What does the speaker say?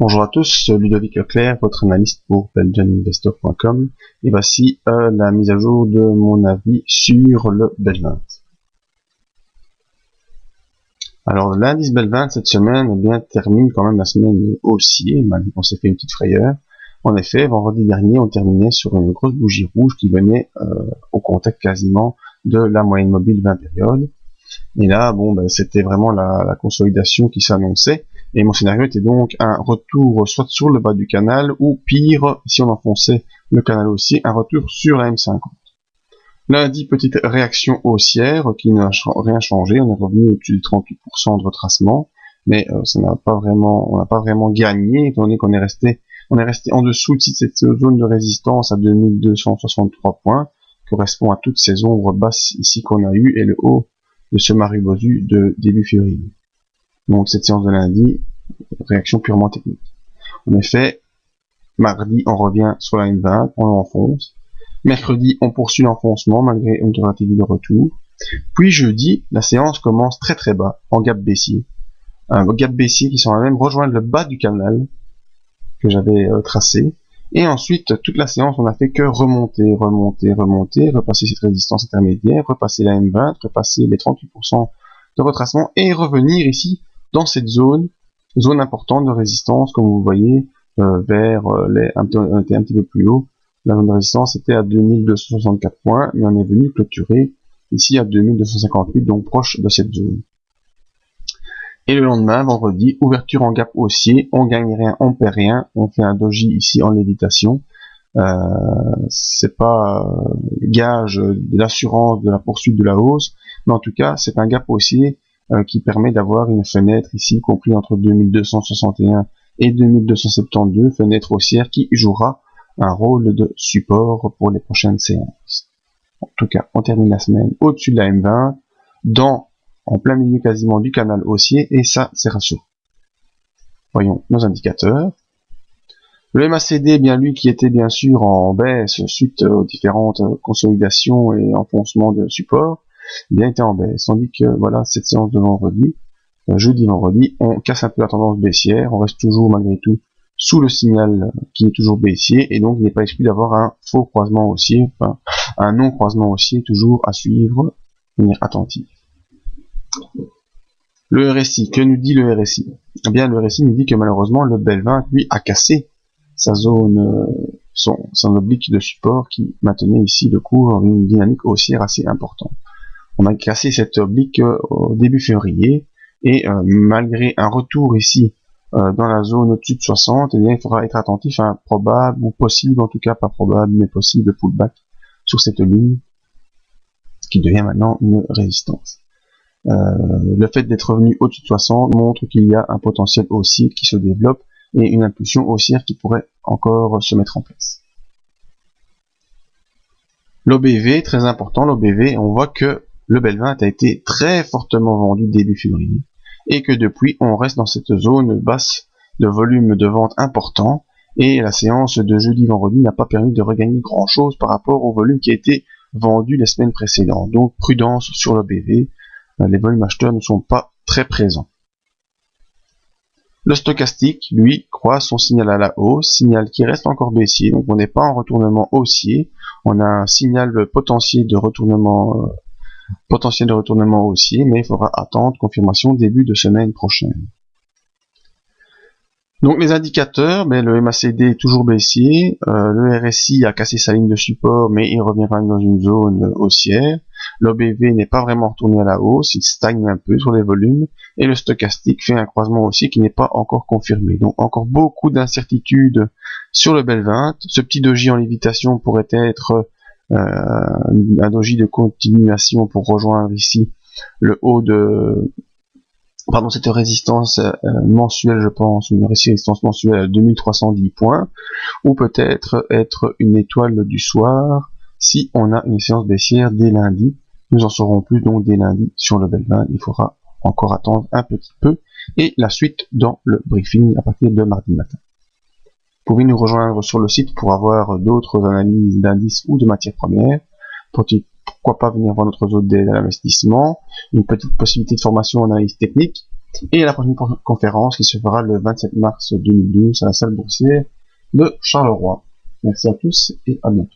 Bonjour à tous, Ludovic Leclerc, votre analyste pour belgianinvestor.com, et voici la mise à jour de mon avis sur le BEL20. Alors l'indice BEL20 cette semaine termine quand même la semaine haussier, malgré qu'on s'est fait une petite frayeur. En effet, vendredi dernier, on terminait sur une grosse bougie rouge qui venait au contact quasiment de la moyenne mobile 20 périodes. Et là, c'était vraiment la consolidation qui s'annonçait. Et mon scénario était donc un retour soit sur le bas du canal, ou pire, si on enfonçait le canal haussier, un retour sur la M50. Lundi, petite réaction haussière qui n'a rien changé. On est revenu au-dessus des 38% de retracement, mais on n'a pas vraiment gagné, étant donné qu'on est resté en dessous de cette zone de résistance à 2263 points, correspond à toute ces ombres basses ici qu'on a eu, et le haut de ce Marubozu de début février. Donc cette séance de lundi, réaction purement technique. En effet, mardi, on revient sur la M20, on l'enfonce. Mercredi, on poursuit l'enfoncement malgré une tentative de retour. Puis jeudi, la séance commence très très bas, en gap baissier. Un gap baissier qui semble même rejoindre le bas du canal que j'avais tracé. Et ensuite, toute la séance, on n'a fait que remonter, repasser cette résistance intermédiaire, repasser la M20, repasser les 38% de retracement et revenir ici dans cette zone importante de résistance, comme vous voyez, vers un petit peu plus haut. La zone de résistance était à 2264 points, mais on est venu clôturer ici à 2258, donc proche de cette zone. Et le lendemain, vendredi, ouverture en gap haussier, on gagne rien, on perd rien, on fait un doji ici en lévitation. C'est pas gage d'assurance de la poursuite de la hausse, mais en tout cas, c'est un gap haussier qui permet d'avoir une fenêtre ici, compris entre 2261 et 2272, fenêtre haussière qui jouera un rôle de support pour les prochaines séances. En tout cas, on termine la semaine au-dessus de la M20, en plein milieu quasiment du canal haussier, et ça, c'est rassurant. Voyons nos indicateurs. Le MACD, bien lui, qui était bien sûr en baisse suite aux différentes consolidations et enfoncements de support, bien était en baisse. Tandis que, voilà, cette séance de vendredi, jeudi-vendredi, on casse un peu la tendance baissière, on reste toujours malgré tout sous le signal qui est toujours baissier, et donc il n'est pas exclu d'avoir un faux croisement haussier, enfin, un non-croisement haussier toujours à suivre, venir attentif. Le RSI, que nous dit le RSI? Eh bien, le RSI nous dit que malheureusement, le BEL20, lui, a cassé sa zone, son oblique de support qui maintenait ici le cours dans une dynamique haussière assez importante. On a cassé cette oblique au début février, et malgré un retour ici dans la zone au-dessus de 60, eh bien, il faudra être attentif à un probable, ou possible, en tout cas pas probable, mais possible pullback sur cette ligne, ce qui devient maintenant une résistance. Le fait d'être revenu au-dessus de 60 montre qu'il y a un potentiel haussier qui se développe et une impulsion haussière qui pourrait encore se mettre en place. L'OBV, très important, l'OBV, on voit que le BEL20 a été très fortement vendu début février et que depuis on reste dans cette zone basse de volume de vente important, et la séance de jeudi-vendredi n'a pas permis de regagner grand chose par rapport au volume qui a été vendu les semaines précédentes. Donc prudence sur l'OBV. Les volumes acheteurs ne sont pas très présents. Le stochastique, lui, croise son signal à la hausse, signal qui reste encore baissier, donc on n'est pas en retournement haussier, on a un signal potentiel de retournement haussier, mais il faudra attendre confirmation début de semaine prochaine. Donc les indicateurs, le MACD est toujours baissier, le RSI a cassé sa ligne de support, mais il revient quand même dans une zone haussière. L'OBV n'est pas vraiment retourné à la hausse, il stagne un peu sur les volumes, et le stochastique fait un croisement haussier qui n'est pas encore confirmé. Donc encore beaucoup d'incertitudes sur le BEL20. Ce petit doji en lévitation pourrait être un doji de continuation pour rejoindre ici le haut de... cette résistance mensuelle, je pense, une résistance mensuelle à 2310 points, ou peut-être être une étoile du soir si on a une séance baissière dès lundi. Nous en saurons plus donc dès lundi sur le BEL20. Il faudra encore attendre un petit peu, et la suite dans le briefing à partir de mardi matin. Vous pouvez nous rejoindre sur le site pour avoir d'autres analyses d'indices ou de matières premières. Pourquoi pas venir voir notre zone d'aide à l'investissement, une petite possibilité de formation en analyse technique, et à la prochaine conférence qui se fera le 27 mars 2012 à la salle boursière de Charleroi. Merci à tous et à bientôt.